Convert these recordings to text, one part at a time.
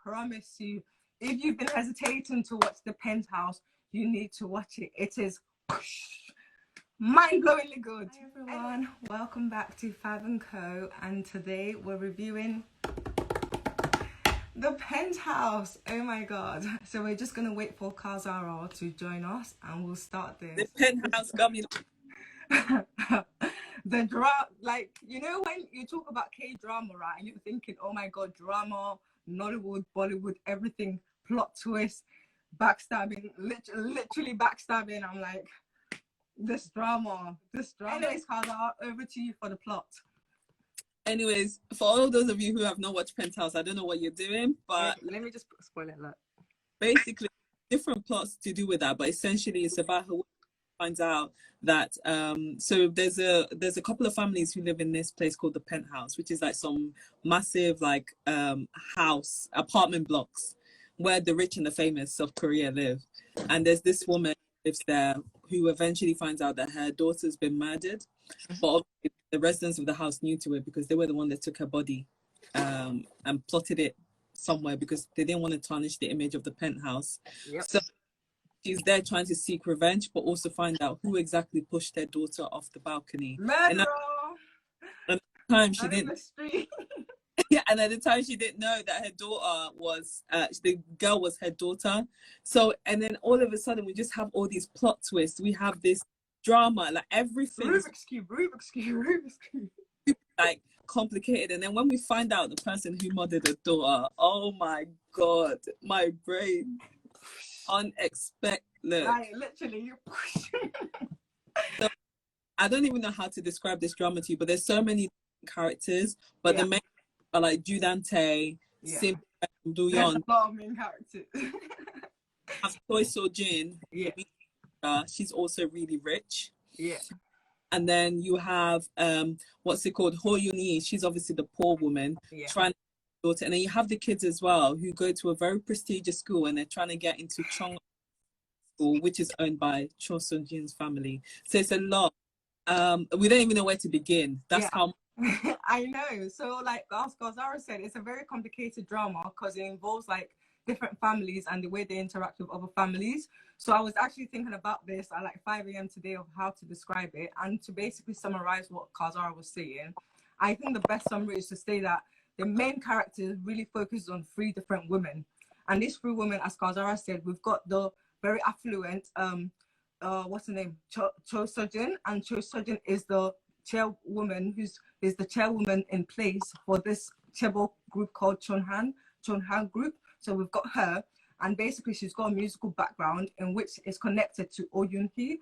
promise you, if you've been hesitating to watch The Penthouse, you need to watch it. It is mind-blowingly good. Hi everyone, welcome back to Fab & Co, and today we're reviewing The Penthouse. Oh my god. So we're just gonna wait for Kazara to join us and we'll start this. The Penthouse got me. The drama, like, you know, when you talk about K-drama, right, and you're thinking, oh my god, drama, Nollywood, Bollywood, everything, plot twist, backstabbing, literally backstabbing. I'm like, this drama. Anyways, Kazara, over to you for the plot. Anyways, for all those of you who have not watched Penthouse, I don't know what you're doing, but let me just spoil it. Look, basically, different plots to do with that, but essentially, it's about who finds out that so there's a couple of families who live in this place called the Penthouse, which is like some massive like house apartment blocks where the rich and the famous of Korea live. And there's this woman who lives there who eventually finds out that her daughter's been murdered, but obviously the residents of the house knew to it because they were the one that took her body and plotted it somewhere because they didn't want to tarnish the image of the Penthouse. yep. So she's there trying to seek revenge, but also find out who exactly pushed their daughter off the balcony. And at the time she didn't. Yeah, and at the time she didn't know that her daughter was the girl was her daughter. So, and then all of a sudden we just have all these plot twists. We have this drama, like everything Rubik's Cube. like complicated. And then when we find out the person who murdered her daughter, oh my god, my brain. Unexpected. Like literally. So, I don't even know how to describe this drama to you, but there's so many characters, but the main are like Judante, Sim, Ru-Yeon. A lot of main characters. Choi Seo-Jin. She's also really rich. Yeah. And then you have what's it called? Oh Yun-Hui. She's obviously the poor woman trying to daughter. And then you have the kids as well who go to a very prestigious school and they're trying to get into Chong School, which is owned by Cho Sung-jin's family. So it's a lot. We don't even know where to begin. That's how I know. So like as Zara said, it's a very complicated drama because it involves like different families and the way they interact with other families. So I was actually thinking about this at like 5 a.m. today of how to describe it, and to basically summarize what Kazara was saying. I think the best summary is to say that the main character really focuses on 3 different women. And these 3 women, as Kazara said, we've got the very affluent, what's her name? Cho Seo-Jin. And Cho Seo-Jin is the chairwoman, is the chairwoman in place for this chaebol group called Chonhan Group. So we've got her, and basically she's got a musical background in which is connected to Oh Yun-Hui,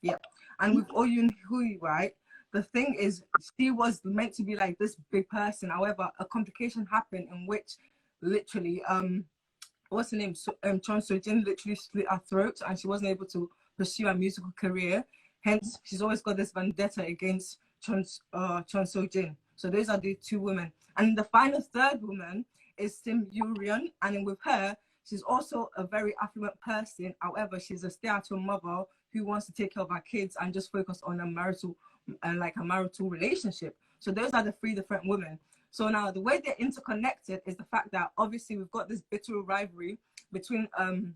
yeah. And with Oh Yun-Hui, right, the thing is, she was meant to be like this big person. However, a complication happened in which literally, what's her name? Chon Seo-Jin literally slit her throat and she wasn't able to pursue her musical career. Hence, she's always got this vendetta against Chon Seo-Jin. So those are the 2 women. And the final 3rd woman is Sim Yu-Ryun. And then with her, she's also a very affluent person. However, she's a stay-at-home mother who wants to take care of her kids and just focus on a marital relationship. So those are the 3 different women. So now the way they're interconnected is the fact that obviously we've got this bitter rivalry between Chon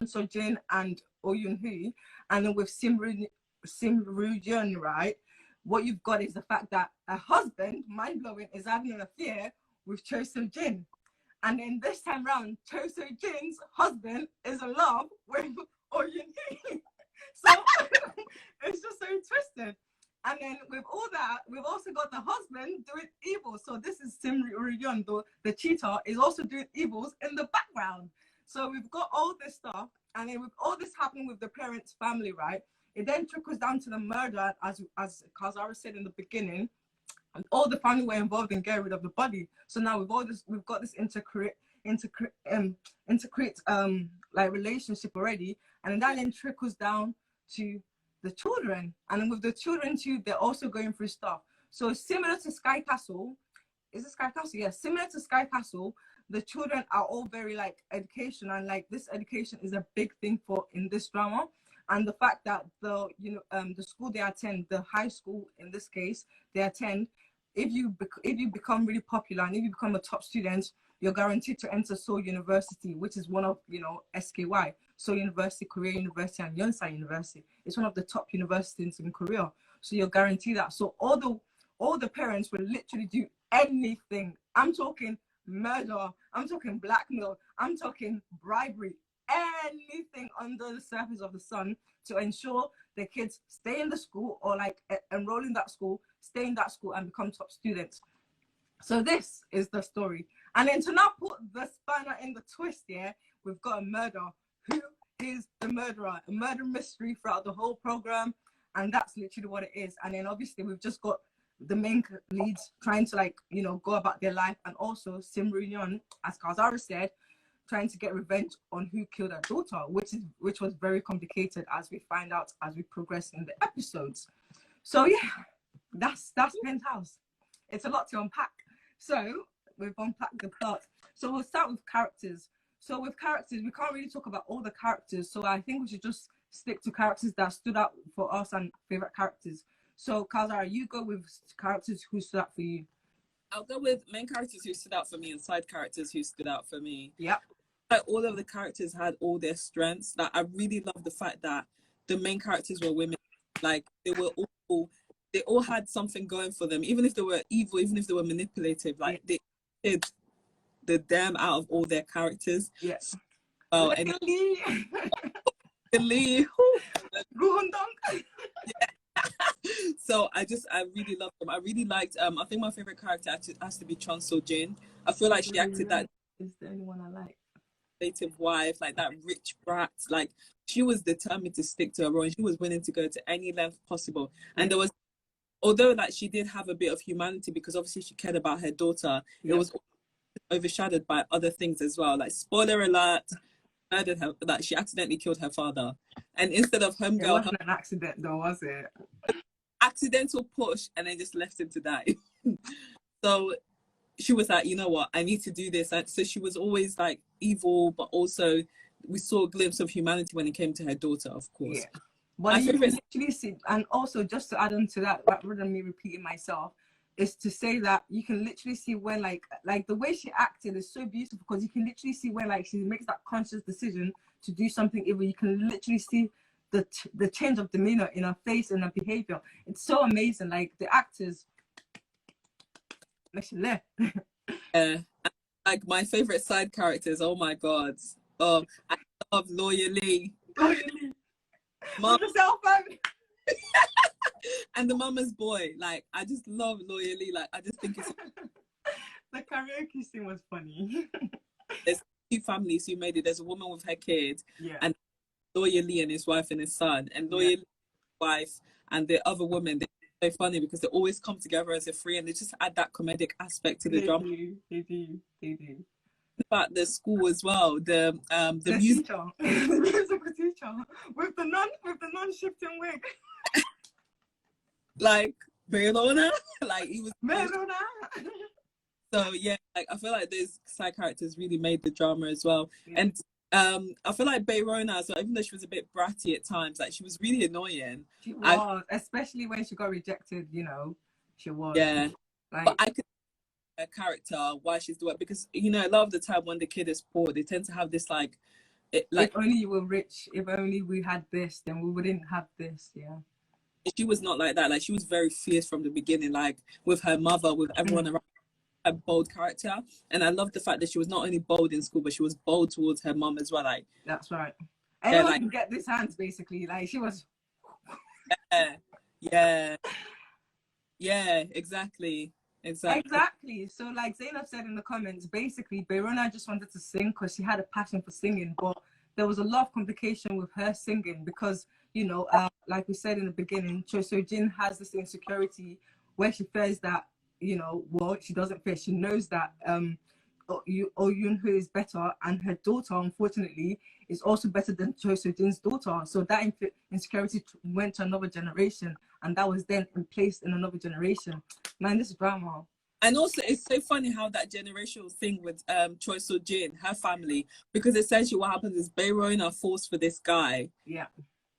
Seo-Jin and Oh Yun-Hui, and then with Sim Ru-Yeon, right? What you've got is the fact that her husband, mind-blowing, is having an affair with Cho Seo-Jin. And then this time round, Cho Seo-Jin's husband is in love with Oh Yun-Hui. So it's just so twisted. And then with all that, we've also got the husband doing evil. So this is Sim Ru-Yeon, the cheater, is also doing evils in the background. So we've got all this stuff, and then with all this happening with the parents' family, right? It then trickles down to the murder, as Kazara said in the beginning. And all the family were involved in getting rid of the body. So now with all this, we've got this integrate like relationship already, and that then trickles down to the children. And then with the children too, they're also going through stuff. So similar to Sky Castle, is it Sky Castle? Yeah, similar to Sky Castle, the children are all very like education, and like this education is a big thing for in this drama. And the fact that the school they attend, the high school in this case they attend, if you become really popular and if you become a top student, you're guaranteed to enter Seoul University, which is one of, you know, SKY, Seoul University, Korea University, and Yonsei University. It's one of the top universities in Korea. So you're guaranteed that. So all the parents will literally do anything. I'm talking murder, I'm talking blackmail, I'm talking bribery, anything under the surface of the sun to ensure the kids stay in the school, or like enroll in that school, stay in that school and become top students. So this is the story. And then to now put the spanner in the twist here, we've got a murder. Who is the murderer? A murder mystery throughout the whole program. And that's literally what it is. And then obviously we've just got the main leads trying to, like, you know, go about their life. And also Sim Ru-Yeon, as Kazara said, trying to get revenge on who killed her daughter, which was very complicated, as we find out as we progress in the episodes. So yeah, that's Penthouse. It's a lot to unpack. So we've unpacked the plot. So we'll start with characters. So with characters, we can't really talk about all the characters. So I think we should just stick to characters that stood out for us and favorite characters. So Kazara, you go with characters who stood out for you. I'll go with main characters who stood out for me and side characters who stood out for me. Yep. Like, all of the characters had all their strengths. Like, I really love the fact that the main characters were women. Like, they all had something going for them, even if they were evil, even if they were manipulative. Like, they did the damn out of all their characters. Yes. Oh, and Lee. So I really loved them. I really liked. I think my favorite character has to be Chon So-Jin. I feel like she acted that. Is the only one I like. Native wife, like that rich brat. Like, she was determined to stick to her role, and she was willing to go to any length possible. And there was, although like she did have a bit of humanity, because obviously she cared about her daughter, it was overshadowed by other things as well. Like, spoiler alert, murdered her, that she accidentally killed her father. And instead of him it wasn't an accident though, was it? Accidental push, and then just left him to die. So she was like, you know what, I need to do this. And so she was always like evil, but also we saw a glimpse of humanity when it came to her daughter, of course. Yeah. But you can literally see, and also just to add on to that, rather than me repeating myself, is to say that you can literally see when like the way she acted is so beautiful, because you can literally see when like she makes that conscious decision to do something evil. You can literally see the change of demeanor in her face and her behavior. It's so amazing. Like, the actors, like, my favorite side characters, oh my god, I love Lawyer Lee. Mom. And the mama's boy. Like, I just love Lawyer Lee. Like, I just think it's the karaoke scene was funny. There's two families who made it. There's a woman with her kid, and Lawyer Lee and his wife and his son, and Lawyer Lee's wife and the other woman. They're so funny because they always come together as a three, and they just add that comedic aspect to the drama. They do. About the school as well, the music teacher. The musical teacher with the non shifting wig. Like, Verona, like, he was Verona. So yeah, like, I feel like those side characters really made the drama as well. And I feel like Verona, so even though she was a bit bratty at times, like, she was really annoying. She was, especially when she got rejected, you know. She was. Yeah. Like, but I could see her character, why she's doing it, because, you know, a lot of the time when the kid is poor, they tend to have this like if only you were rich, if only we had this, then we wouldn't have this. She was not like that. Like, she was very fierce from the beginning, like, with her mother, with everyone around. A bold character, and I love the fact that she was not only bold in school, but she was bold towards her mom as well. Like, that's right. Anyone can get this hands, basically. Like, she was. Yeah, exactly. So, like Zainab said in the comments, basically, Verona just wanted to sing because she had a passion for singing, but there was a lot of complication with her singing because, you know, like we said in the beginning, Choi So-Jin has this insecurity where she feels that, you know, well, she doesn't feel, she knows that Oh Yun-Hui is better, and her daughter, unfortunately, is also better than Choi So-Jin's daughter. So that insecurity went to another generation, and that was then placed in another generation. Man, this drama. And also, it's so funny how that generational thing with Choi So-Jin, her family, because essentially what happens is Bae-Rona falls for this guy. Yeah.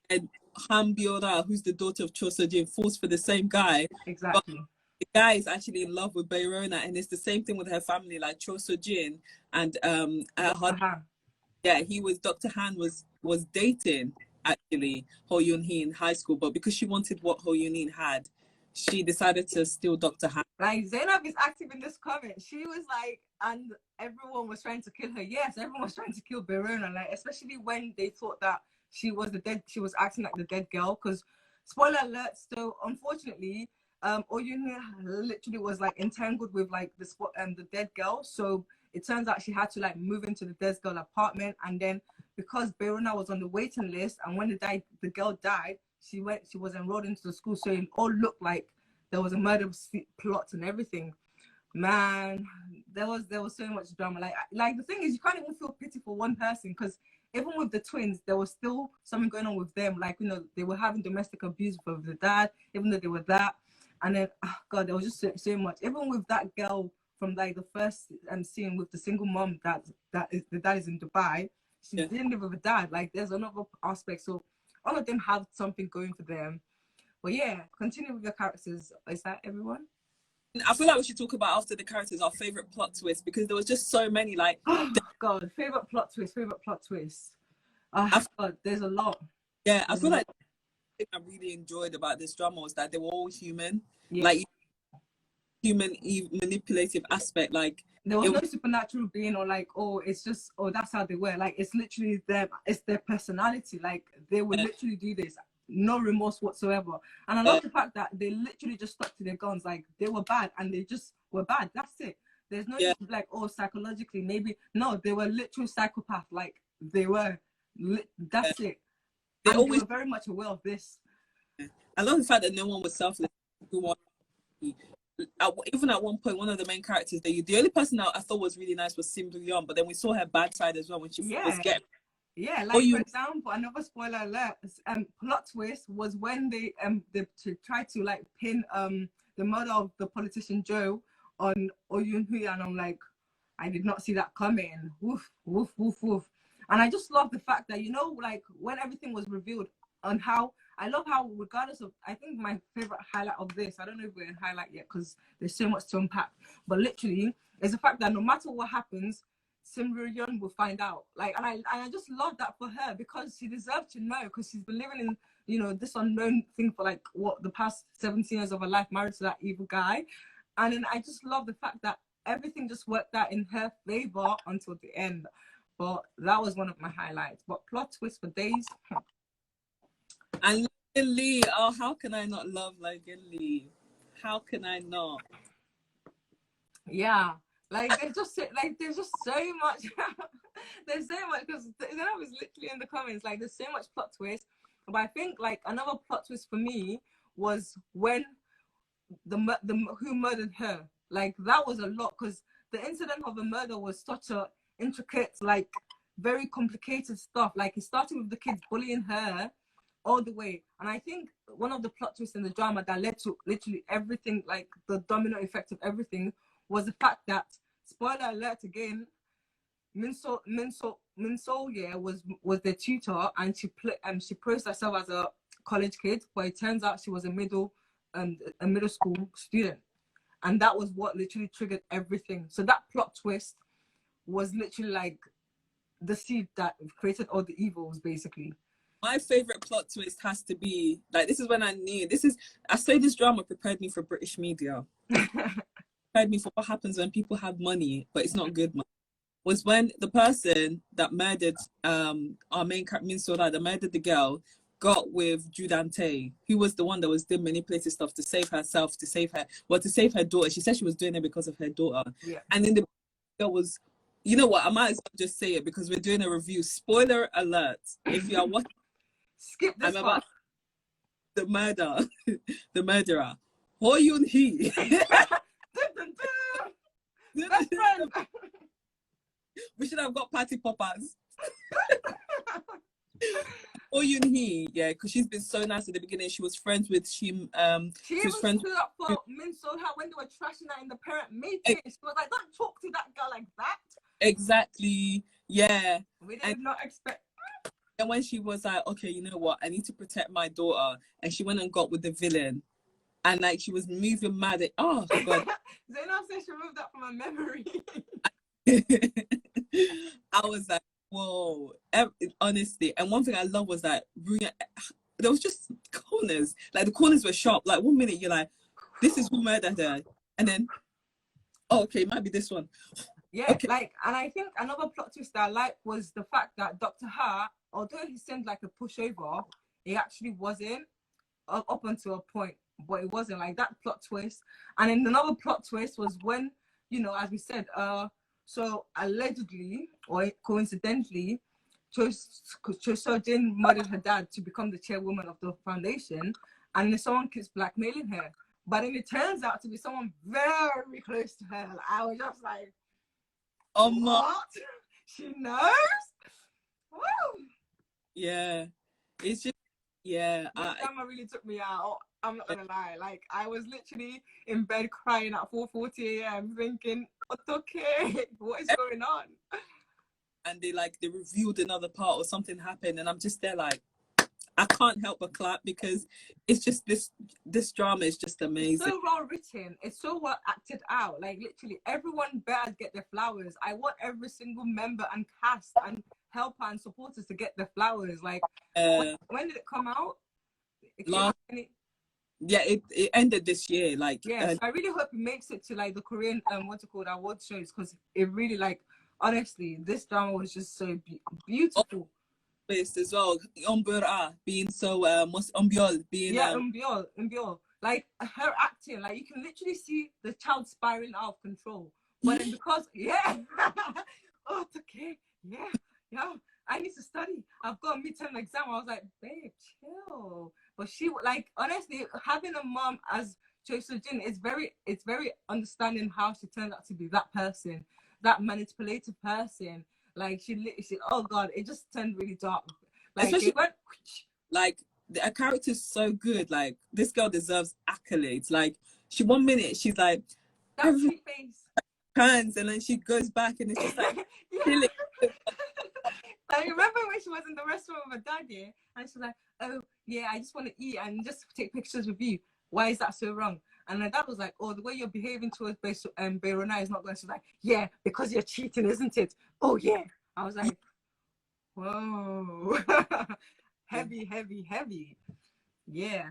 And Han Byora, who's the daughter of Choi So-Jin, falls for the same guy. Exactly. the guy is actually in love with Bayrona, and it's the same thing with her family, like Cho Seo-Jin and yeah, he was Dr. Han was dating actually Ho Yun-Hee in high school, but because she wanted what Ho Yun-Hee had, she decided to steal Dr. Han. Like Zainab is active in this comment. She was like, and everyone was trying to kill her. Yes, everyone was trying to kill Verona, like especially when they thought that she was the dead. She was acting like the dead girl. Because spoiler alert. So unfortunately, Oh Yun-Hui literally was like entangled with like the dead girl. So it turns out she had to like move into the dead girl apartment, and then because Verona was on the waiting list, and when the girl died, she was enrolled into the school. So it all looked like there was a murder plot and everything. Man, there was so much drama. Like the thing is, you can't even feel pity for one person, because even with the twins, there was still something going on with them. Like, you know, they were having domestic abuse with the dad, even though they were that. And then, oh God, there was just so much. Even with that girl from like the first scene with the single mom the dad is in Dubai. She didn't live with a dad. Like, there's another aspect. So all of them have something going for them. But yeah, continue with your characters. Is that everyone? I feel like we should talk about, after the characters, our favorite plot twist, because there was just so many. Like, oh God, favorite plot twist. God, there's a lot. Yeah, I feel like the thing I really enjoyed about this drama was that they were all human. Yeah. Like, human manipulative aspect. Like, there was no supernatural being, or like, oh, it's just, oh, that's how they were. Like, it's literally it's their personality. Like, they would literally do this. No remorse whatsoever. And I love the fact that they literally just stuck to their guns. Like, they were bad and they just were bad. That's it. There's no like, oh, psychologically maybe. No, they were literal psychopath. Like, they were. That's it. They were very much aware of this. I love the fact that no one was selfless. Even at one point, one of the main characters, the only person that I thought was really nice was Sim Do-yeon, but then we saw her bad side as well when she was getting. Yeah, like for example, another spoiler alert, plot twist was when they tried to like pin the murder of the politician Joe on Oh Yun-Hui, and I'm like, I did not see that coming. Woof, woof, woof, woof. And I just love the fact that, you know, like when everything was revealed on how, I love how, regardless of, I think my favorite highlight of this, I don't know if we're in highlight yet because there's so much to unpack, but literally is the fact that no matter what happens, Ru-Yeon will find out. Like, and I just love that for her, because she deserves to know, because she's been living in, you know, this unknown thing for like the past 17 years of her life, married to that evil guy. And then I just love the fact that everything just worked out in her favor until the end. But that was one of my highlights. But plot twist for days. And Lee, oh, how can I not love Lee? How can I not? Yeah. Like, there's just so much. There's so much, because I was literally in the comments, like, there's so much plot twist. But I think like another plot twist for me was when who murdered her. Like, that was a lot, because the incident of the murder was such a intricate, like, very complicated stuff. Like, it started with the kids bullying her all the way. And I think one of the plot twists in the drama that led to literally everything, like the domino effect of everything, was the fact that, spoiler alert again, Min So was the tutor, and she praised herself as a college kid, but it turns out she was a middle school student, and that was what literally triggered everything. So that plot twist was literally like the seed that created all the evils, basically. My favorite plot twist has to be, like, this is when I knew, I say this drama prepared me for British media. Prepared me for what happens when people have money, but it's not good money. Was when the person that murdered our main character, Min So-ra, that murdered the girl, got with Ju Dan-tae, who was the one that was doing manipulative stuff to save herself, to save her daughter. She said she was doing it because of her daughter. Yeah. And then the girl was, you know what, I might as well just say it because we're doing a review. Spoiler alert. If you are watching, skip this part. The murderer, Ho Yun-Hui. Best friend. We should have got party poppers. Oh Yun-Hui, yeah, because she's been so nice at the beginning. She was friends with she was friends stood up for Min So-ha when they were trashing her in the parent meeting. She was like, "Don't talk to that girl like that." Exactly. Yeah. We did not expect. And when she was like, "Okay, you know what? I need to protect my daughter," and she went and got with the villain. and like she was moving mad. Oh God. Zainab said she removed that from her memory. I was like, whoa, honestly. And one thing I love was that there was just corners. Like the corners were sharp. Like 1 minute you're like, this is who murdered her, and then, oh, okay, it might be this one. Yeah, Okay. like, and I think another plot twist that I like was the fact that Dr. Ha, although he seemed like a pushover, he actually wasn't up until a point, but it wasn't like that plot twist. And then another plot twist was when, you know, as we said, so allegedly or coincidentally, Choi Seo-Jin murdered her dad to become the chairwoman of the foundation, and then someone keeps blackmailing her. But then it turns out to be someone very close to her. I was just like, what? She knows? Woo! Yeah. It's just, yeah. This drama really took me out. I'm not gonna lie. Like, I was literally in bed crying at 4:40 a.m. thinking, okay, what is going on? And they revealed another part or something happened, and I'm just there like, I can't help but clap because it's just this drama is just amazing. It's so well written. It's so well acted out. Like, literally everyone better get their flowers. I want every single member and cast and helper and supporters to get their flowers. Like, when did it come out? Yeah, it ended this year. Like, yes, I really hope it makes it to like the Korean what's it called, award shows, because it really, like, honestly, this drama was just so beautiful. As well, Umbura being so Umbyol being Umbyol, like her acting, like you can literally see the child spiraling out of control. But then because oh, it's okay, yeah, I need to study. I've got a midterm exam. I was like, babe, chill. But she, like, honestly, having a mom as Choi Seo-Jin, it's very understanding how she turned out to be that person, that manipulative person. Like she, oh God, it just turned really dark. Like, especially like a character is so good. Like, this girl deserves accolades. Like, she 1 minute she's like that sweet face, hands, and then she goes back and it's just like yeah. I remember when she was in the restaurant with her dad, yeah, and she's like, oh yeah, I just want to eat and just take pictures with you. Why is that so wrong? And my dad was like, oh, the way you're behaving towards Beirona is not going. She's like, yeah, because you're cheating, isn't it? Oh yeah. I was like, whoa. heavy. Yeah.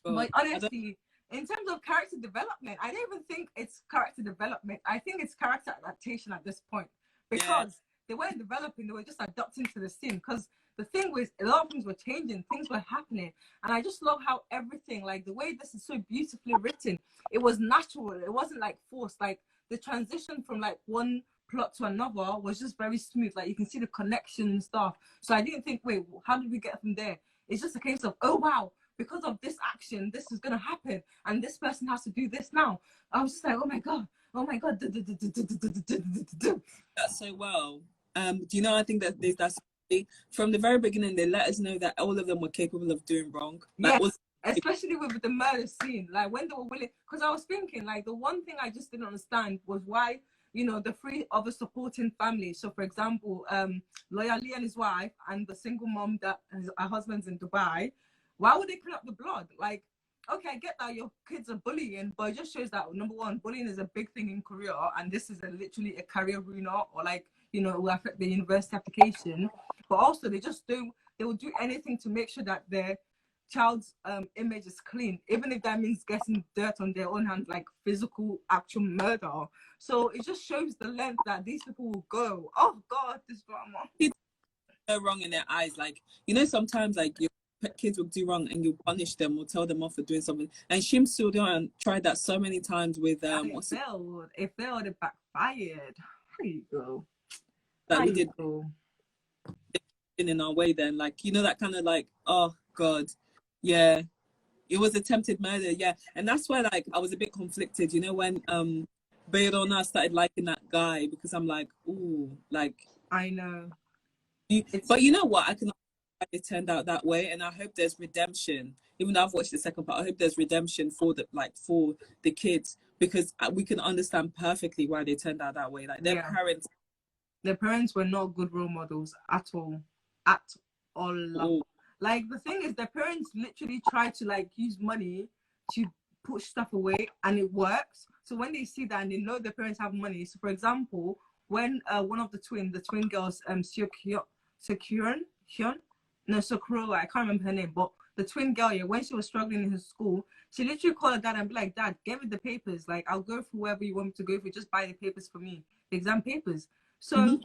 Well, but honestly, in terms of character development, I don't even think it's character development. I think it's character adaptation at this point. Because they weren't developing, they were just adapting to the scene. Because the thing was, a lot of things were changing, things were happening. And I just love how everything, like the way this is so beautifully written, it was natural. It wasn't like forced. Like the transition from like one plot to another was just very smooth. Like you can see the connection and stuff. So I didn't think, wait, how did we get from there? It's just a case of, oh wow, because of this action, this is gonna happen, and this person has to do this now. I was just like, oh my god. That's so well. Do you know? I think that that's from the very beginning. They let us know that all of them were capable of doing wrong. Like, yes, especially with the murder scene. Like when they were willing, because I was thinking, like the one thing I just didn't understand was why, you know, the three other supporting families. So, for example, Lawyer Lee and his wife and the single mom that her husband's in Dubai. Why would they clean up the blood? Like, okay, I get that your kids are bullying, but it just shows that, number one, bullying is a big thing in Korea, and this is literally a career ruiner, or like, you know, it will affect the university application. But also, they will do anything to make sure that their child's image is clean, even if that means getting dirt on their own hands, like physical, actual murder. So it just shows the length that these people will go. Oh God, this drama. It's so wrong in their eyes. Like, you know, sometimes like your kids will do wrong and you punish them or tell them off for doing something. And Shim Soo-Yeon tried that so many times with it failed, it backfired. There you go. That we did in our way then, like, you know, that kind of like, oh God, yeah, it was attempted murder, yeah. And that's why, like, I was a bit conflicted, you know, when Beirona started liking that guy, because I'm like, ooh, like, I know. But you know what, I can it turned out that way, and I hope there's redemption. Even though I've watched the second part, I hope there's redemption for the kids, because we can understand perfectly why they turned out that way. Like their parents were not good role models at all. Ooh. Like the thing is, their parents literally tried to like use money to push stuff away and it works. So when they see that and they know their parents have money, so for example, when one of the twin girls, Sokuro, I can't remember her name, but the twin girl, yeah, when she was struggling in her school, she literally called her dad and be like, Dad, get me the papers. Like, I'll go through wherever you want me to go through. Just buy the papers for me, the exam papers. So,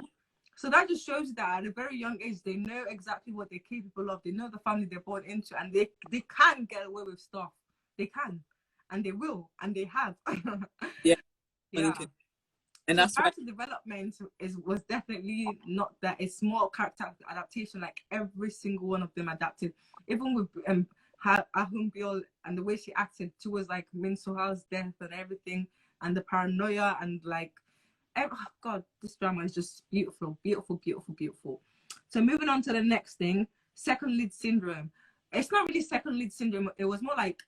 so that just shows that at a very young age, they know exactly what they're capable of. They know the family they're born into, and they can get away with stuff. They can, and they will, and they have. Yeah. Yeah. And so that's character development was definitely not that. It's more character adaptation, like every single one of them adapted. Even with Ahun Biol and the way she acted towards like Min So-Ha's death and everything, and the paranoia and like, oh God, this drama is just beautiful, beautiful, beautiful, beautiful. So moving on to the next thing, second lead syndrome. It's not really second lead syndrome. It was more like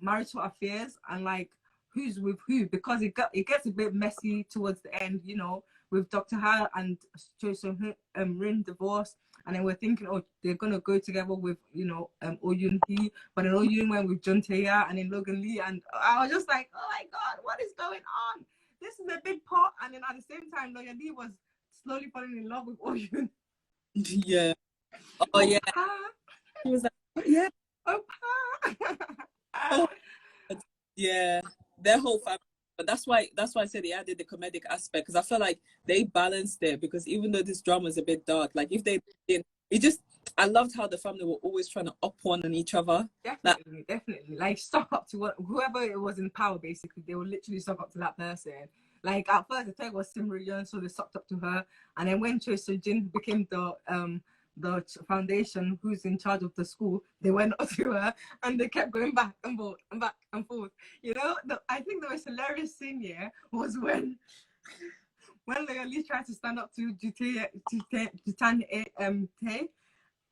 marital affairs and like who's with who, because it gets a bit messy towards the end, you know, with Dr. Ha and Choi Sung-rin divorce, and then we're thinking, oh, they're gonna go together with, you know, Oh Yun-Hui, but then Oh Yun went with Jun Tae-ya and then Logan Lee, and I was just like, oh my God, what is going on? This is a big pot, and then at the same time, Logan Lee was slowly falling in love with Oh Yun. Yeah. Oh yeah. He was like, yeah. Oh, yeah. Their whole family. But that's why I said they added the comedic aspect, because I feel like they balanced it, because even though this drama is a bit dark, like if they didn't, I loved how the family were always trying to up one on each other. Definitely, definitely. Like suck up to whoever it was in power, basically. They would literally suck up to that person. Like at first I thought it was Sim Ru-Yeon, so they sucked up to her. And then when Choi Seo-Jin became the foundation who's in charge of the school, they went up to her and they kept going back and forth and back and forth. You know, I think the most hilarious scene here was when Leonie tried to stand up to Jitan Tae,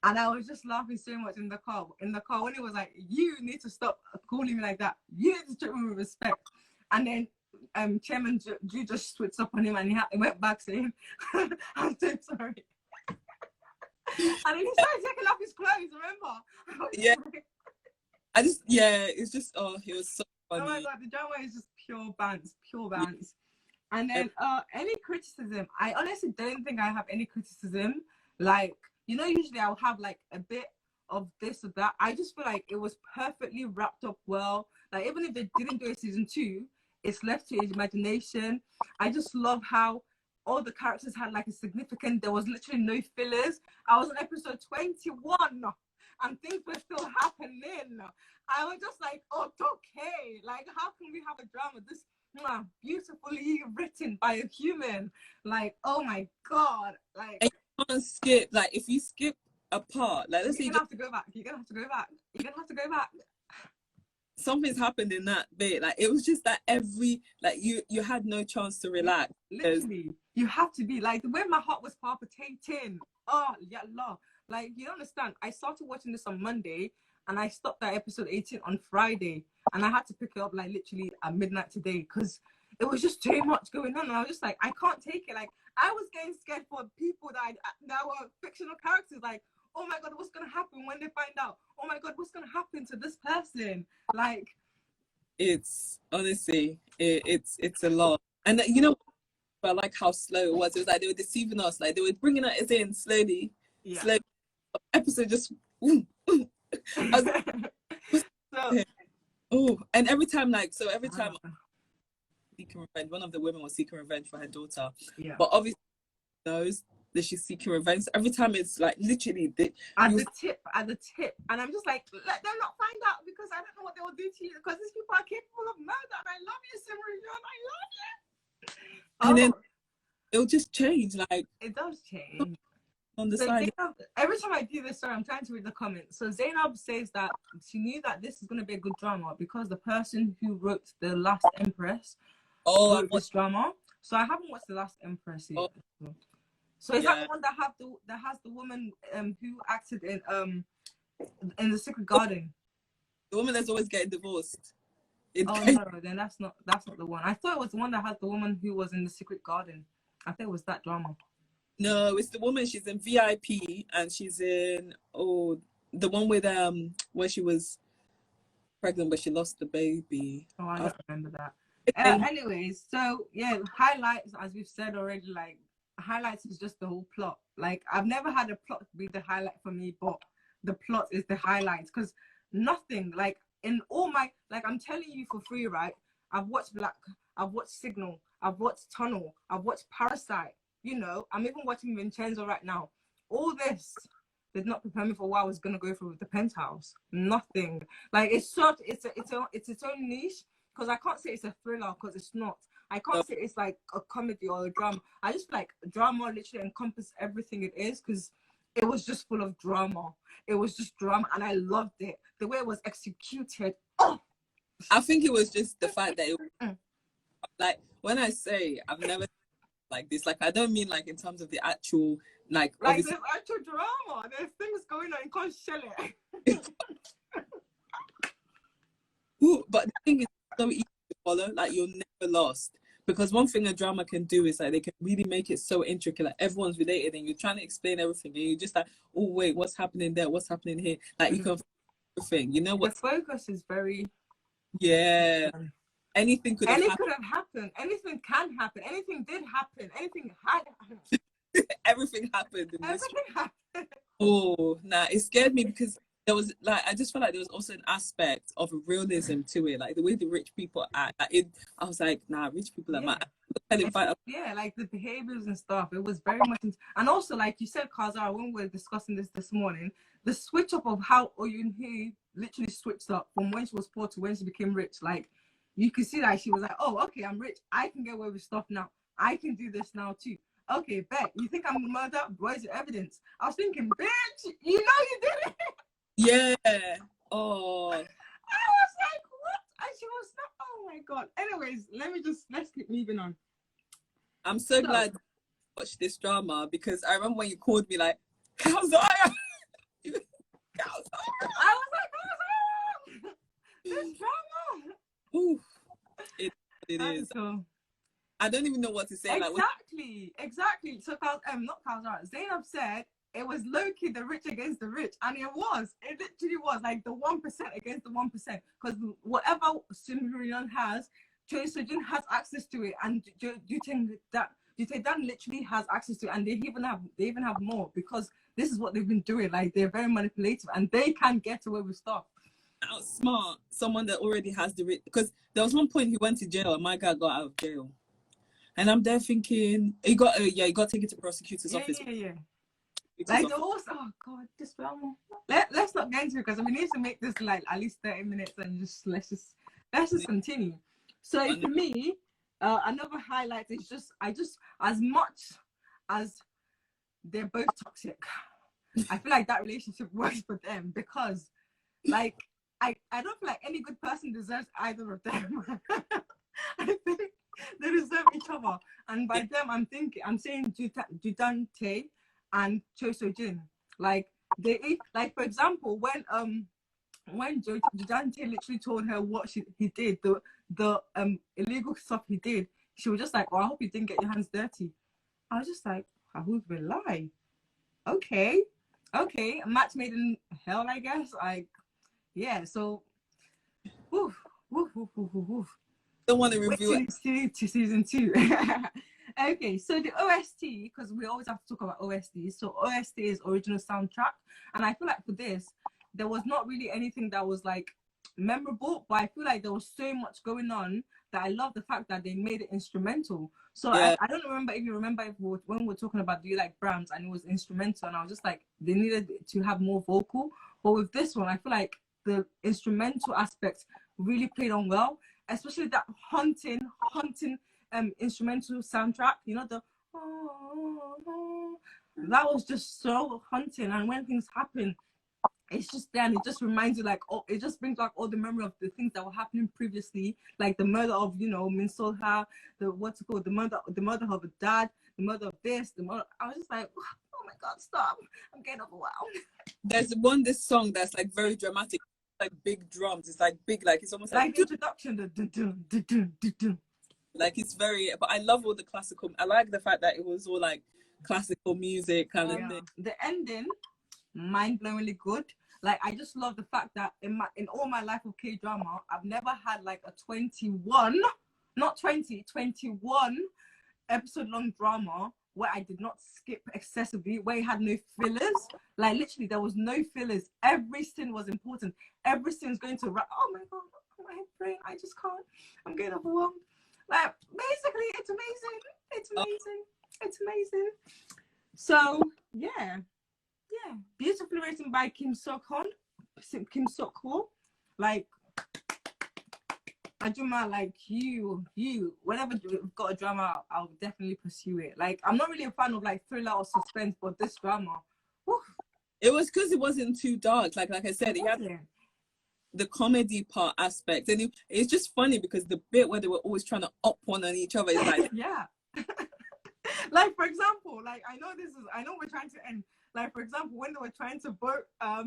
and I was just laughing so much in the car when it was like, you need to stop calling me like that. You need to treat me with respect. And then Chairman Ju just switched up on him and he went back saying, I'm so sorry. And then he started taking off his clothes, remember? Yeah. It's just, he was so funny. Oh my God, the drama is just pure bands. And then any criticism, I honestly don't think I have any criticism. Like, you know, usually I'll have like a bit of this or that. I just feel like it was perfectly wrapped up well. Like, even if they didn't do a season 2, it's left to his imagination. I just love how all the characters had like a significant, there was literally no fillers. I was on episode 21 and things were still happening. I was just like, oh, okay. Like, how can we have a drama this beautifully written by a human? Like, oh my God. Like, and you can't skip. Like, if you skip a part, like, let's say you're gonna have to go back. Something's happened in that bit. Like, it was just that you had no chance to relax. Literally, you have to be like, the way my heart was palpitating. Oh yeah, Allah. Like, you understand, I started watching this on Monday and I stopped at episode 18 on Friday, and I had to pick it up like literally at midnight today because it was just too much going on, and I was just like, I can't take it. Like, I was getting scared for people that were fictional characters. Like, oh my God, what's gonna happen when they find out? Oh my God, what's gonna happen to this person? Like, it's honestly, it's a lot. And you know, I like how slow it was. It was like they were deceiving us. Like, they were bringing us in slowly. Episode just. And every time seeking revenge, one of the women was seeking revenge for her daughter. Yeah. But obviously knows that she's seeking revenge. Every time it's like literally at the tip. And I'm just like, let them not find out, because I don't know what they will do to you, because these people are capable of murder. And I love you, Sim Ru-Yeon. I love you. And then it'll just change. Like, it does change. On the side. Zainab, every time I do this, sorry, I'm trying to read the comments. So Zainab says that she knew that this is going to be a good drama because the person who wrote The Last Empress wrote this drama. So I haven't watched The Last Empress yet. So is that the one that has the woman who acted in The Secret Garden? The woman that's always getting divorced. No, then that's not the one. I thought it was the one that has the woman who was in The Secret Garden. I thought it was that drama. No, it's the woman. She's in VIP, and she's in the one with where she was pregnant, but she lost the baby. Oh, I don't remember that. And Anyways, so yeah, highlights, as we've said already, like highlights is just the whole plot. Like I've never had a plot be the highlight for me, but the plot is the highlights, because nothing like in all my, like I'm telling you for free, right? I've watched Black, I've watched Signal, I've watched Tunnel, I've watched Parasite. You know, I'm even watching Vincenzo right now. All this did not prepare me for what I was gonna go through with the Penthouse. Nothing. Like it's such, it's its own niche. Because I can't say it's a thriller, because it's not. I can't say it's like a comedy or a drama. I just feel like drama literally encompasses everything it is, because it was just full of drama. It was just drama, and I loved it. The way it was executed. Oh, I think it was just the fact that it, like when I say I've never like this, like I don't mean like in terms of the actual like there's actual drama. There's things going on. You can't shell it. But the thing is so easy to follow. Like you're never lost. Because one thing a drama can do is like they can really make it so intricate, like everyone's related, and you're trying to explain everything, and you're just like, oh wait, what's happening there? What's happening here? Like you can everything. You know what? The focus is very. Yeah. Anything could have happened. Could have happened. Anything can happen. Anything did happen. Anything had happened. Everything happened. Everything happened. Oh, nah, it scared me because there was like I just felt like there was also an aspect of realism to it, like the way the rich people act. Like I was like, nah, rich people are mad. Yeah, like the behaviors and stuff. It was very much, and also like you said, Kazara, when we were discussing this morning, the switch up of how Oh Yun-Hui literally switched up from when she was poor to when she became rich. Like you could see that she was like, oh, okay, I'm rich. I can get away with stuff now. I can do this now too. Okay, bet. You think I'm a murderer? Where's your evidence? I was thinking, bitch, you know you did it. Yeah. Oh. I was like, what? And she was not. Oh my god. Anyways, let's keep moving on. I'm so glad you watched this drama, because I remember when you called me like, Kazaya. I was like, Kazaya, this drama. Ooh, it is. Cool. I don't even know what to say. Exactly. So, not Kazara. Zainab said it was low-key the rich against the rich, and it was. It literally was like the 1% against the 1%, because whatever Ru-Yeon has, Choi Seo-Jin has access to it, and Dan literally has access to it, and they even have more, because this is what they've been doing. Like they're very manipulative, and they can get away with stuff. Outsmart someone that already has the rich, because there was one point he went to jail, and my guy got out of jail, and I'm there thinking he got taken to prosecutor's office. Yeah. Like the horse. Oh god, this drama. Let's not get into it, because we need to make this like at least 30 minutes, and let's just continue. So for me, another highlight is just as much as they're both toxic, I feel like that relationship works for them, because like I don't feel like any good person deserves either of them. I think they deserve each other, and by them I'm saying Judante and Choi Seo-Jin. Like they, like for example, when Judante literally told her what he did, the illegal stuff he did, she was just like, oh, I hope you didn't get your hands dirty. I was just like, who's will lie? Okay, a match made in hell, I guess. Like, yeah, so woof. Don't want to review it to season 2. Okay, so the OST, because we always have to talk about OST. So OST is original soundtrack, and I feel like for this, there was not really anything that was like memorable, but I feel like there was so much going on that I love the fact that they made it instrumental. So yeah. I don't remember if you remember when we were talking about Do You Like Brahms, and it was instrumental, and I was just like, they needed to have more vocal. But with this one, I feel like the instrumental aspect really played on well, especially that haunting instrumental soundtrack, you know, that was just so haunting. And when things happen, it's just there, and it just reminds you, like, oh, it just brings back all the memory of the things that were happening previously, like the murder of, you know, Min Sol-ha, the murder of a dad, the murder of this, I was just like, oh my god, stop, I'm getting overwhelmed. There's this song that's like very dramatic, like big drums. It's like big, like it's almost like the introduction. Like it's very, but I love all the classical. I like the fact that it was all like classical music kind of thing. The ending, mind-blowingly good. Like, I just love the fact that in all my life of K-drama, I've never had like a 21, not 20, 21 episode long drama where I did not skip excessively, where it had no fillers. Like, literally, there was no fillers. Every scene was important. Every scene's going to wrap. Oh my God, my head brain. I just can't. I'm getting overwhelmed. Like, basically, it's amazing. It's amazing. It's amazing. So, yeah. Beautifully written by Kim Sok-ho. Like, a drama like you, whenever you've got a drama out, I'll definitely pursue it. Like, I'm not really a fan of like thriller or suspense, but this drama, whew. It was because it wasn't too dark. Like I said, it had the comedy part aspect, and it's just funny because the bit where they were always trying to up one on each other is like, yeah. Like, for example, like, I know we're trying to end. Like, for example, when they were trying to vote Oh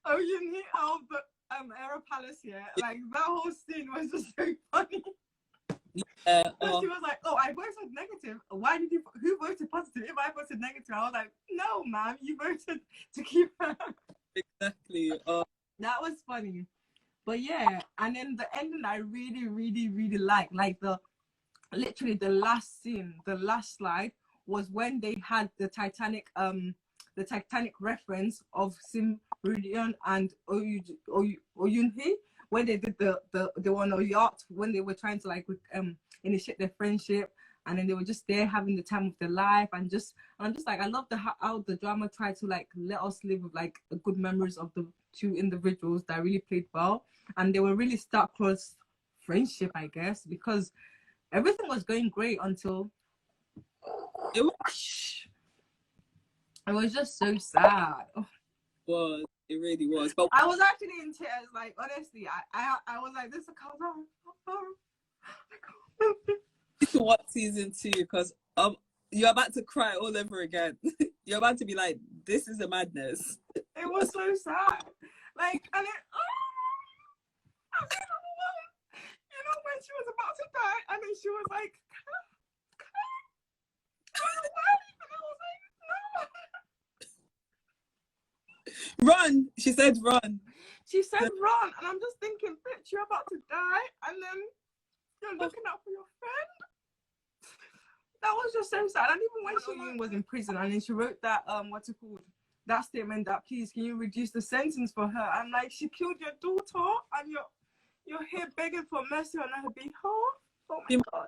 Yun-Hui out of the Hera Palace, like, that whole scene was just so funny. Yeah, she was like, "Oh, I voted negative. Why did you? Who voted positive? If I voted negative, I was like, no, ma'am, you voted to keep her." Exactly. That was funny, but yeah. And then the ending, I really, really, really like literally the last scene, the last slide was when they had the Titanic reference of Ru-Yeon and Oh Yun-Hui, when they did they were on a yacht when they were trying to like initiate their friendship, and then they were just there having the time of their life, and I'm just like, I love how the drama tried to like let us live with like good memories of the two individuals that really played well, and they were really star-crossed friendship, I guess, because everything was going great until it was just so sad. It really was. But I was actually in tears. Like, honestly, I was like, this is what season 2? Because you're about to cry all over again. You're about to be like, this is a madness. It was so sad. Like, and it, you know, when she was about to die, and then she was like, run. She said run. She said run, and I'm just thinking, bitch, you're about to die, and then you're looking out for your friend. That was just so sad. And even when Seo-Jin was in prison, and then she wrote that what's it called, that statement that, please, can you reduce the sentence for her? And like, she killed your daughter, and you're here begging for mercy on her behalf. Oh my God.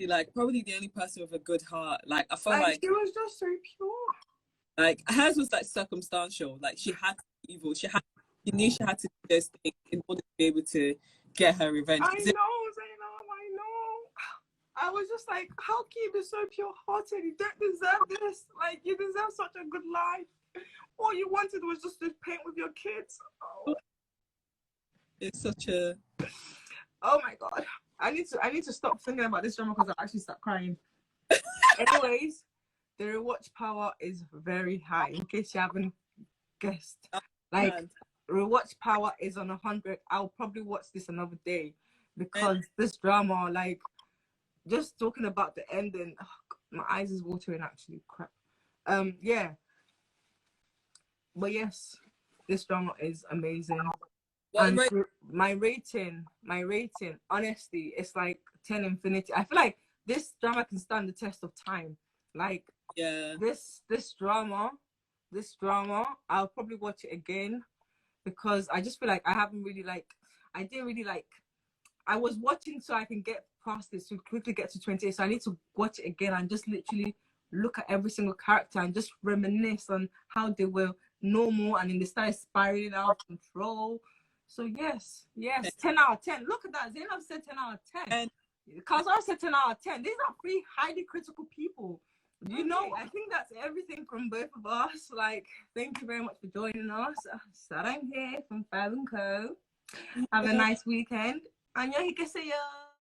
Like, probably the only person with a good heart. Like, I felt like she was just so pure. Like, hers was like circumstantial. Like, she had to be evil. She knew she had to do those things in order to be able to get her revenge. I know, Zainab, I know. I was just like, how can you be so pure-hearted? You don't deserve this. Like, you deserve such a good life. All you wanted was just to paint with your kids. Oh. It's such a... Oh my God. I need to stop thinking about this drama because I'll actually start crying. Anyways, the rewatch power is very high, in case you haven't guessed. Like, rewatch power is on 100. I'll probably watch this another day because this drama, like, just talking about the ending, oh God, my eyes is watering actually. Crap. Yeah. But yes, this drama is amazing. And my rating, honestly, it's like 10 infinity. I feel like this drama can stand the test of time. Like, yeah, this drama, I'll probably watch it again because I just feel like I didn't really like, I was watching so I can get past this to quickly get to 28. So I need to watch it again and just literally look at every single character and just reminisce on how they were normal and then they started spiraling out of control. So yes, 10 out of 10. Look at that. Zainab said 10 out of 10. Kazar said 10 out of 10. These are 3 highly critical people. You know, I think that's everything from both of us. Like, thank you very much for joining us. Sarang here from Five & Co. Have a nice weekend. 안녕히 계세요.